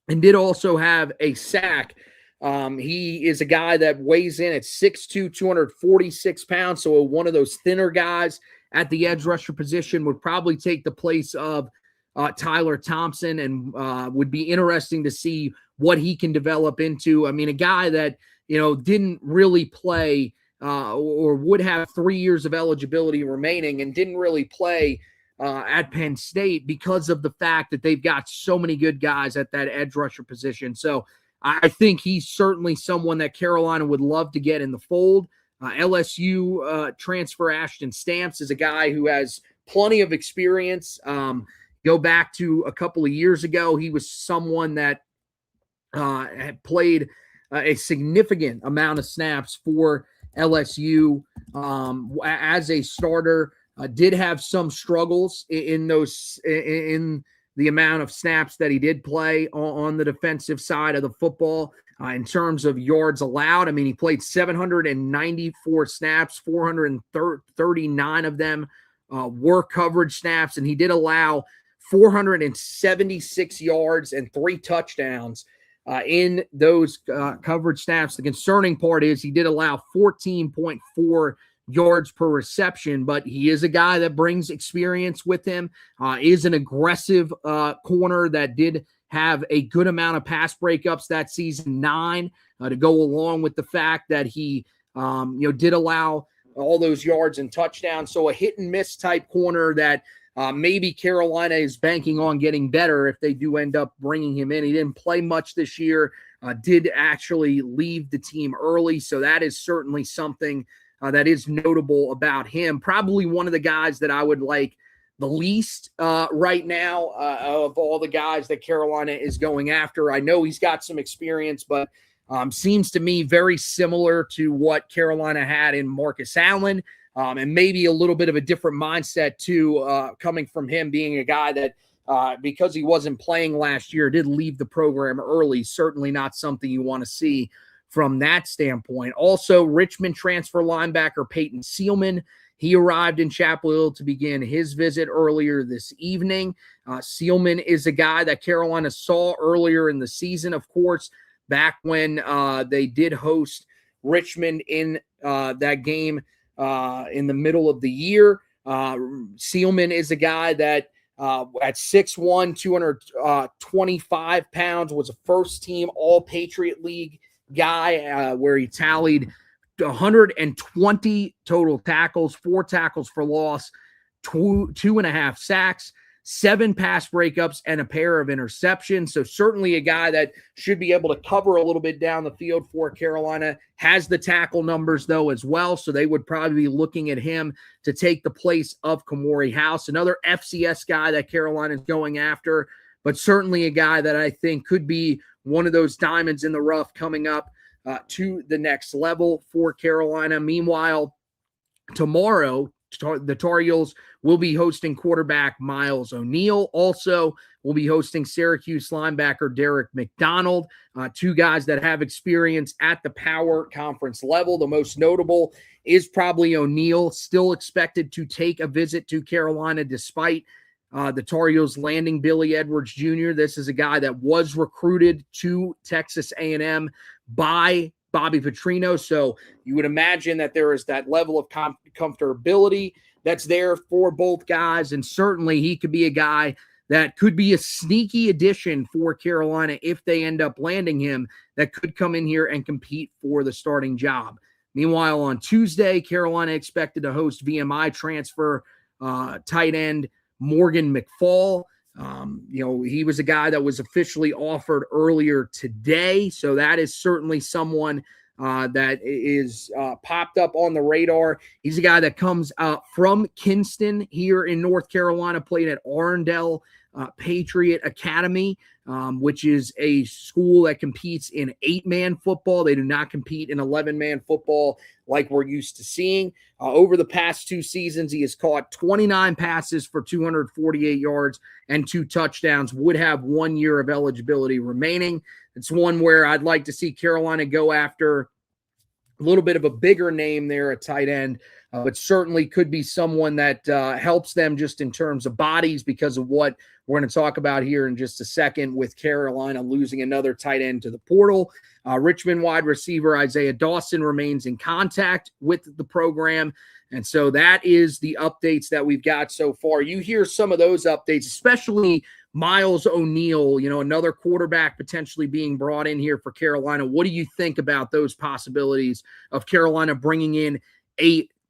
S2: and did also have a sack. He is a guy that weighs in at 6'2", 246 pounds, so one of those thinner guys at the edge rusher position, would probably take the place of Tyler Thompson, and would be interesting to see what he can develop into. I mean, a guy that, didn't really play or would have 3 years of eligibility remaining and didn't really play at Penn State because of the fact that they've got so many good guys at that edge rusher position. So I think he's certainly someone that Carolina would love to get in the fold. LSU transfer Ashton Stamps is a guy who has plenty of experience. Go back to a couple of years ago, he was someone that had played a significant amount of snaps for LSU as a starter. Did have some struggles in the amount of snaps that he did play on the defensive side of the football. In terms of yards allowed, I mean, he played 794 snaps, 439 of them were coverage snaps, and he did allow 476 yards and 3 touchdowns in those coverage snaps. The concerning part is he did allow 14.4 yards per reception, but he is a guy that brings experience with him, is an aggressive corner that did have a good amount of pass breakups that season, 9, to go along with the fact that he did allow all those yards and touchdowns. So a hit and miss type corner that maybe Carolina is banking on getting better if they do end up bringing him in. He didn't play much this year, did actually leave the team early. So that is certainly something that is notable about him. Probably one of the guys that I would like the least right now of all the guys that Carolina is going after. I know he's got some experience, but seems to me very similar to what Carolina had in Marcus Allen, and maybe a little bit of a different mindset too, coming from him being a guy that because he wasn't playing last year, did leave the program early. Certainly not something you want to see from that standpoint. Also, Richmond transfer linebacker Peyton Seelman. He arrived in Chapel Hill to begin his visit earlier this evening. Seelman is a guy that Carolina saw earlier in the season, of course, back when they did host Richmond in that game in the middle of the year. Seelman is a guy that at 6'1", 225 pounds, was a first-team All-Patriot League guy where he tallied 120 total tackles, 4 tackles for loss, 2.5 sacks, 7 pass breakups, and a pair of interceptions. So certainly a guy that should be able to cover a little bit down the field for Carolina. Has the tackle numbers, though, as well. So they would probably be looking at him to take the place of Kamori House, another FCS guy that Carolina is going after, but certainly a guy that I think could be one of those diamonds in the rough coming up to the next level for Carolina. Meanwhile, tomorrow, the Tar Heels will be hosting quarterback Miles O'Neill. Also, we'll be hosting Syracuse linebacker Derek McDonald, 2 guys that have experience at the Power Conference level. The most notable is probably O'Neill, still expected to take a visit to Carolina despite the Tar Heels landing Billy Edwards Jr. This is a guy that was recruited to Texas A&M by Bobby Petrino. So you would imagine that there is that level of comfortability that's there for both guys. And certainly he could be a guy that could be a sneaky addition for Carolina if they end up landing him, that could come in here and compete for the starting job. Meanwhile, on Tuesday, Carolina expected to host VMI transfer tight end Morgan McFall. He was a guy that was officially offered earlier today. So that is certainly someone that is popped up on the radar. He's a guy that comes from Kinston here in North Carolina, played at Arundel Patriot Academy, which is a school that competes in 8-man football. They do not compete in 11-man football like we're used to seeing. Over the past 2 seasons, he has caught 29 passes for 248 yards and 2 touchdowns, would have 1 year of eligibility remaining. It's one where I'd like to see Carolina go after a little bit of a bigger name there at tight end, but certainly could be someone that helps them just in terms of bodies because of what we're going to talk about here in just a second with Carolina losing another tight end to the portal. Richmond wide receiver Isaiah Dawson remains in contact with the program. And so that is the updates that we've got so far. You hear some of those updates, especially Miles O'Neill, another quarterback potentially being brought in here for Carolina. What do you think about those possibilities of Carolina bringing in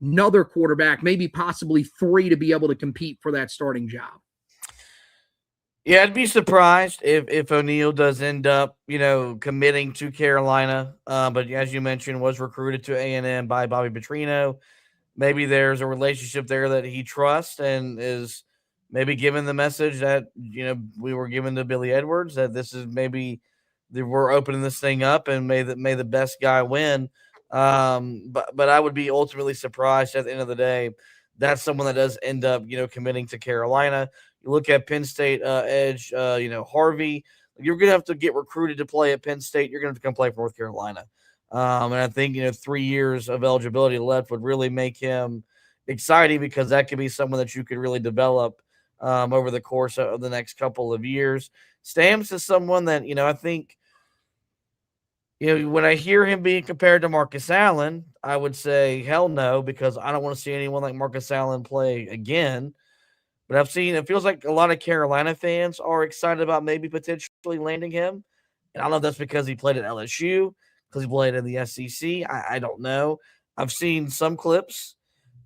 S2: another quarterback, maybe possibly 3 to be able to compete for that starting job?
S3: Yeah, I'd be surprised if O'Neill does end up, committing to Carolina. But as you mentioned, was recruited to A&M by Bobby Petrino. Maybe there's a relationship there that he trusts and is maybe given the message that, we were given to Billy Edwards, that this is maybe we're opening this thing up and may the best guy win. But I would be ultimately surprised at the end of the day. That's someone that does end up, committing to Carolina. You look at Penn State edge, Harvey. You're going to have to get recruited to play at Penn State. You're going to have to come play for North Carolina. And I think, 3 years of eligibility left would really make him exciting, because that could be someone that you could really develop over the course of the next couple of years. Stamps is someone that, I think, when I hear him being compared to Marcus Allen, I would say hell no, because I don't want to see anyone like Marcus Allen play again. But it feels like a lot of Carolina fans are excited about maybe potentially landing him. And I don't know if that's because he played at LSU, because he played in the SEC. I don't know. I've seen some clips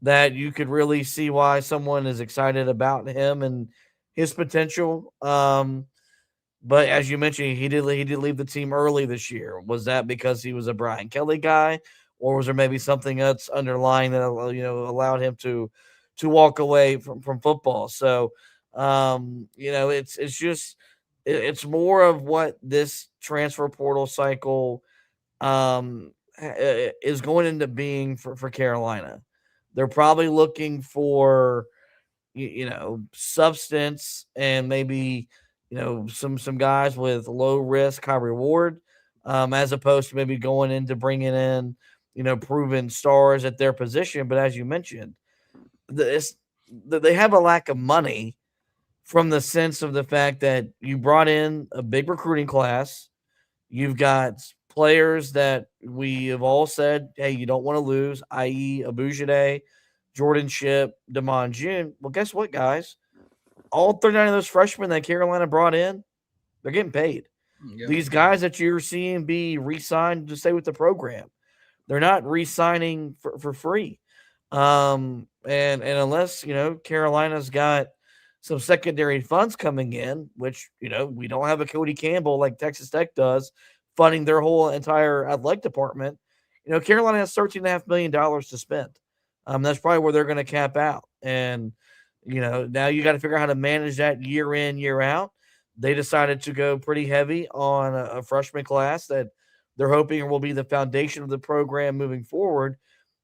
S3: that you could really see why someone is excited about him and his potential. But as you mentioned, he did leave the team early this year. Was that because he was a Brian Kelly guy, or was there maybe something else underlying that allowed him to walk away from football? So it's more of what this transfer portal cycle is going into being for Carolina. They're probably looking for substance and maybe some guys with low risk, high reward, as opposed to maybe going into bringing in proven stars at their position. But as you mentioned, they have a lack of money, from the sense of the fact that you brought in a big recruiting class. You've got players that we have all said, hey, you don't want to lose, i.e. Abujade, Jordan Shipp, Damon June. Well, guess what, guys? All 39 of those freshmen that Carolina brought in, they're getting paid. Yeah. These guys that you're seeing be re-signed to stay with the program, they're not re-signing for free. And unless, Carolina's got some secondary funds coming in, which, we don't have a Cody Campbell like Texas Tech does, funding their whole entire athletic department. Carolina has $13.5 million to spend. That's probably where they're going to cap out. And, now you got to figure out how to manage that year in, year out. They decided to go pretty heavy on a freshman class that they're hoping will be the foundation of the program moving forward.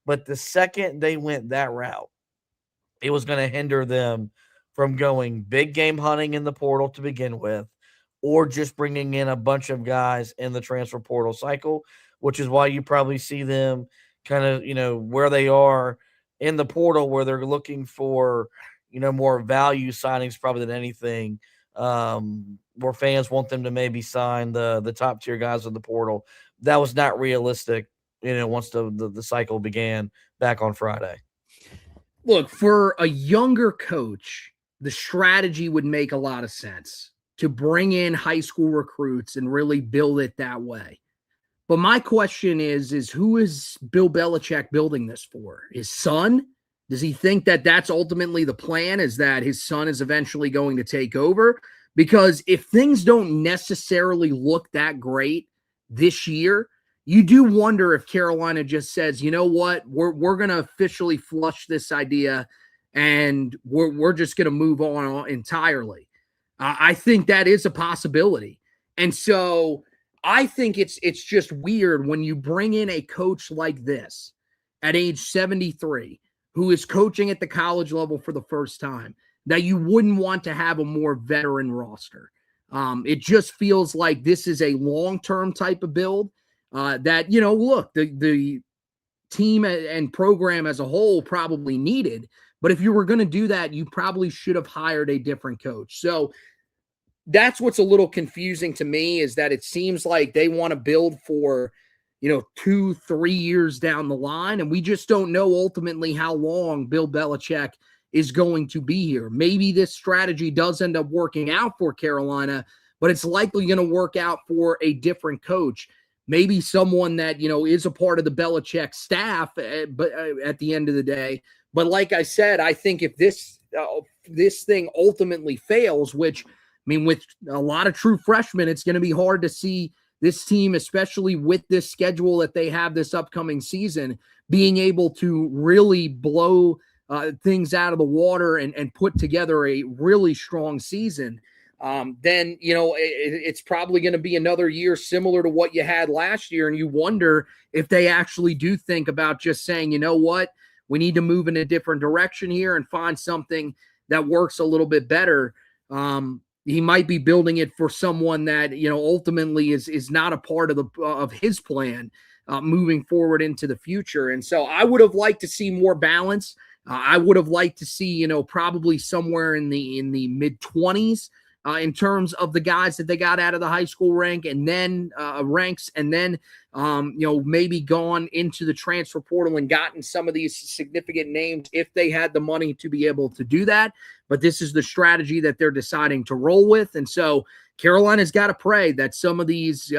S3: But the second they went that route, it was going to hinder them from going big game hunting in the portal to begin with, or just bringing in a bunch of guys in the transfer portal cycle, which is why you probably see them kind of, where they are in the portal, where they're looking for, more value signings probably than anything, where fans want them to maybe sign the top tier guys in the portal. That was not realistic, once the cycle began back on Friday.
S2: Look, for a younger coach, the strategy would make a lot of sense to bring in high school recruits and really build it that way. But my question is who is Bill Belichick building this for? His son? Does he think that that's ultimately the plan, is that his son is eventually going to take over? Because if things don't necessarily look that great this year, you do wonder if Carolina just says, you know what, we're going to officially flush this idea and we're just going to move on entirely. I think that is a possibility. And so I think it's just weird when you bring in a coach like this at age 73, who is coaching at the college level for the first time, that you wouldn't want to have a more veteran roster. It just feels like this is a long-term type of build that, look, the team and program as a whole probably needed. But if you were going to do that, you probably should have hired a different coach. So that's what's a little confusing to me, is that it seems like they want to build for, 2-3 years down the line. And we just don't know ultimately how long Bill Belichick is going to be here. Maybe this strategy does end up working out for Carolina, but it's likely going to work out for a different coach. Maybe someone that, is a part of the Belichick staff, but at the end of the day. But like I said, I think if this thing ultimately fails, which, with a lot of true freshmen, it's going to be hard to see this team, especially with this schedule that they have this upcoming season, being able to really blow things out of the water and put together a really strong season. Then, it's probably going to be another year similar to what you had last year. And you wonder if they actually do think about just saying, you know what, we need to move in a different direction here and find something that works a little bit better. he might be building it for someone that, ultimately is not a part of his plan moving forward into the future. And so I would have liked to see more balance. I would have liked to see, probably somewhere in the mid-20s in terms of the guys that they got out of the high school ranks, and then maybe gone into the transfer portal and gotten some of these significant names if they had the money to be able to do that. But this is the strategy that they're deciding to roll with. And so Carolina's got to pray that some of these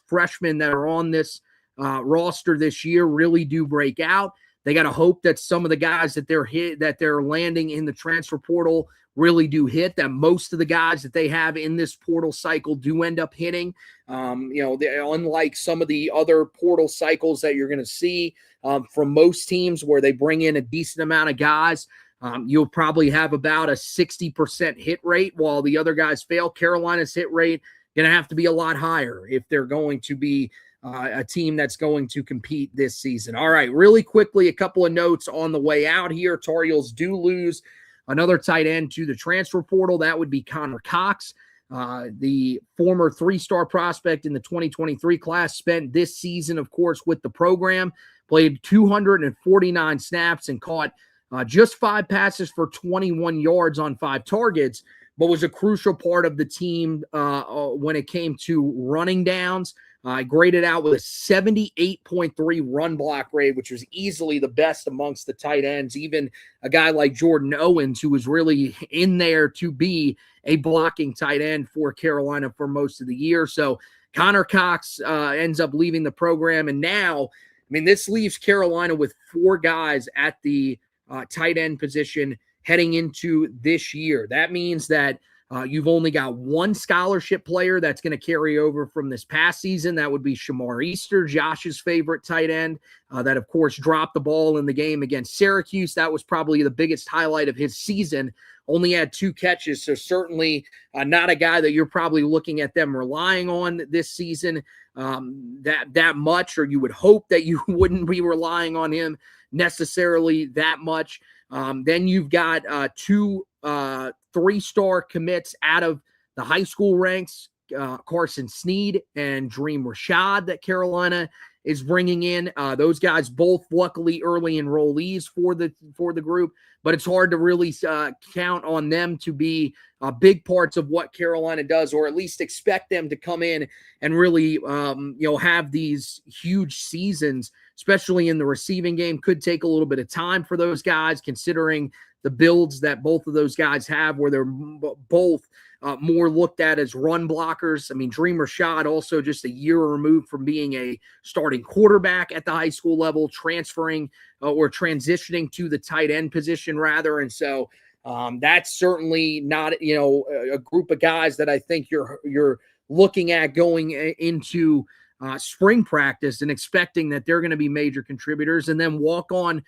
S2: freshmen that are on this roster this year really do break out. They got to hope that some of the guys that they're landing in the transfer portal really do hit, that most of the guys that they have in this portal cycle do end up hitting. Unlike some of the other portal cycles that you're going to see from most teams where they bring in a decent amount of guys, you'll probably have about a 60% hit rate while the other guys fail. Carolina's hit rate going to have to be a lot higher if they're going to be a team that's going to compete this season. All right, really quickly, a couple of notes on the way out here. Tar Heels do lose another tight end to the transfer portal. That would be Connor Cox, the former 3-star prospect in the 2023 class, spent this season, of course, with the program, played 249 snaps and caught just 5 passes for 21 yards on 5 targets, but was a crucial part of the team when it came to running downs. Graded out with a 78.3 run block grade, which was easily the best amongst the tight ends. Even a guy like Jordan Owens, who was really in there to be a blocking tight end for Carolina for most of the year. So Connor Cox ends up leaving the program. And now, this leaves Carolina with 4 guys at the tight end position heading into this year. That means that you've only got 1 scholarship player that's going to carry over from this past season. That would be Shamar Easter, Josh's favorite tight end, that, of course, dropped the ball in the game against Syracuse. That was probably the biggest highlight of his season. Only had 2 catches, so certainly not a guy that you're probably looking at them relying on this season that much, or you would hope that you wouldn't be relying on him necessarily that much. Then you've got 2 3-star commits out of the high school ranks, Carson Sneed and Dream Rashad, that Carolina is bringing in. Those guys both luckily early enrollees for the group, but it's hard to really count on them to be big parts of what Carolina does, or at least expect them to come in and really have these huge seasons, especially in the receiving game. Could take a little bit of time for those guys, considering the builds that both of those guys have, where they're both more looked at as run blockers. Dream Rashad also just a year removed from being a starting quarterback at the high school level, transferring or transitioning to the tight end position rather. And so that's certainly not, a group of guys that I think you're looking at going into spring practice and expecting that they're going to be major contributors. And then walk on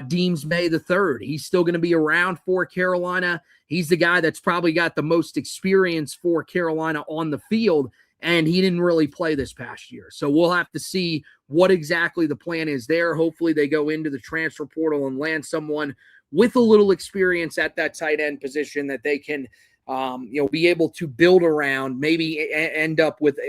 S2: Deems May III. He's still going to be around for Carolina. He's the guy that's probably got the most experience for Carolina on the field, and he didn't really play this past year. So we'll have to see what exactly the plan is there. Hopefully they go into the transfer portal and land someone with a little experience at that tight end position that they can be able to build around, maybe end up with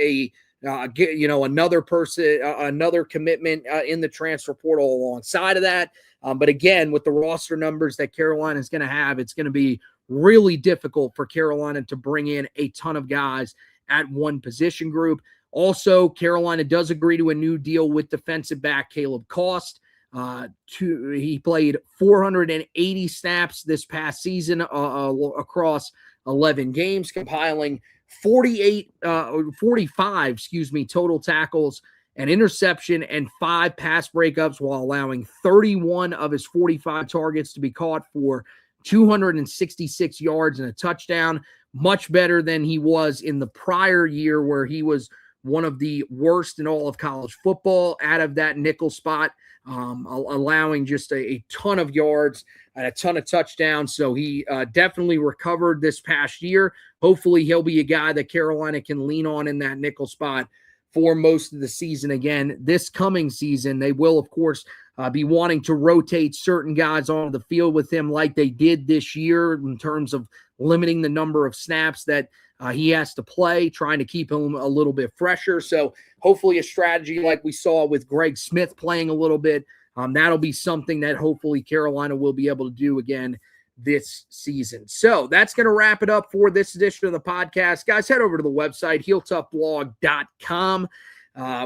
S2: another person, another commitment in the transfer portal alongside of that. But again, with the roster numbers that Carolina is going to have, it's going to be really difficult for Carolina to bring in a ton of guys at one position group. Also, Carolina does agree to a new deal with defensive back Caleb Cost. He played 480 snaps this past season across 11 games, compiling 45 total tackles, an interception, and 5 pass breakups, while allowing 31 of his 45 targets to be caught for 266 yards and a touchdown. Much better than he was in the prior year, where he was one of the worst in all of college football out of that nickel spot, allowing just a ton of yards and a ton of touchdowns. So he definitely recovered this past year. Hopefully he'll be a guy that Carolina can lean on in that nickel spot for most of the season. Again, this coming season, they will, of course, be wanting to rotate certain guys on the field with him like they did this year in terms of limiting the number of snaps that he has to play, trying to keep him a little bit fresher. So hopefully a strategy like we saw with Greg Smith playing a little bit, that'll be something that hopefully Carolina will be able to do again this season. So that's going to wrap it up for this edition of the podcast. Guys, head over to the website, HeelToughBlog.com.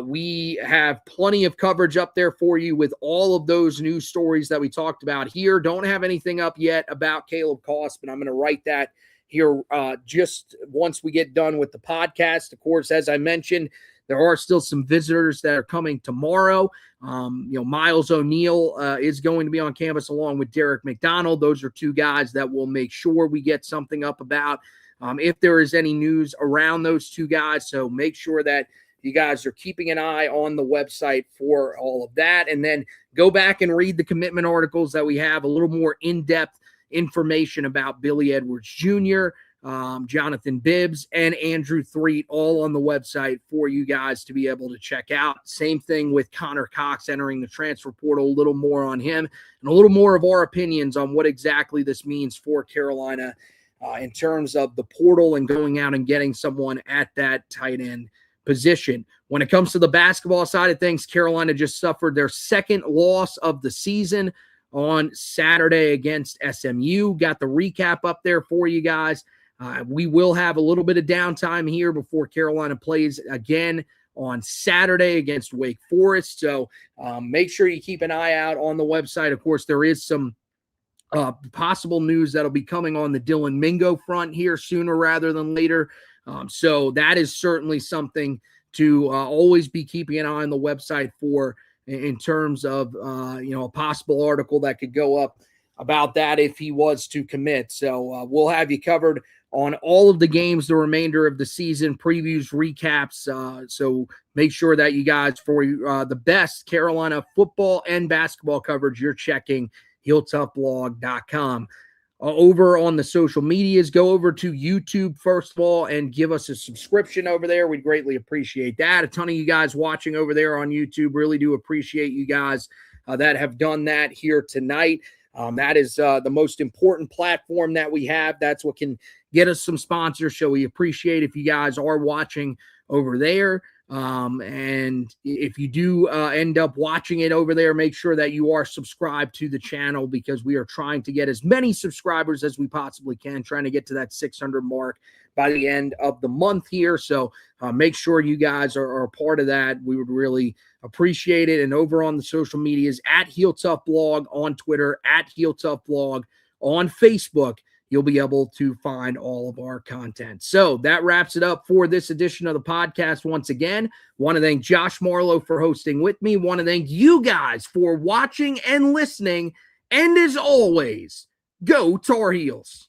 S2: We have plenty of coverage up there for you with all of those news stories that we talked about here. Don't have anything up yet about Caleb Koss, but I'm going to write that here just once we get done with the podcast. Of course, as I mentioned, there are still some visitors that are coming tomorrow. Miles O'Neill is going to be on campus along with Derek McDonald. Those are two guys that will make sure we get something up about if there is any news around those two guys. So make sure that you guys are keeping an eye on the website for all of that. And then go back and read the commitment articles that we have, a little more in-depth information about Billy Edwards Jr., Jonathan Bibbs, and Andrew Threet, all on the website for you guys to be able to check out. Same thing with Connor Cox entering the transfer portal, a little more on him and a little more of our opinions on what exactly this means for Carolina in terms of the portal and going out and getting someone at that tight end position. When it comes to the basketball side of things, Carolina just suffered their second loss of the season on Saturday against SMU. Got the recap up there for you guys. We will have a little bit of downtime here before Carolina plays again on Saturday against Wake Forest. So make sure you keep an eye out on the website. Of course, there is some possible news that'll be coming on the Dylan Mingo front here sooner rather than later. So that is certainly something to always be keeping an eye on the website for in terms of, a possible article that could go up about that if he was to commit. So we'll have you covered on all of the games, the remainder of the season, previews, recaps. So make sure that you guys, for the best Carolina football and basketball coverage, you're checking HeelToughBlog.com. Over on the social medias, go over to YouTube first of all and give us a subscription over there. We'd greatly appreciate that. A ton of you guys watching over there on YouTube, really do appreciate you guys that have done that here tonight. That is the most important platform that we have. That's what can get us some sponsors. So we appreciate if you guys are watching over there. And if you do end up watching it over there, make sure that you are subscribed to the channel because we are trying to get as many subscribers as we possibly can, trying to get to that 600 mark by the end of the month here. So make sure you guys are a part of that. We would really appreciate it. And over on the social medias, at Heel Tough Blog on Twitter, at Heel Tough Blog on Facebook, you'll be able to find all of our content. So that wraps it up for this edition of the podcast. Once again, want to thank Josh Marlowe for hosting with me. Want to thank you guys for watching and listening. And as always, go Tar Heels.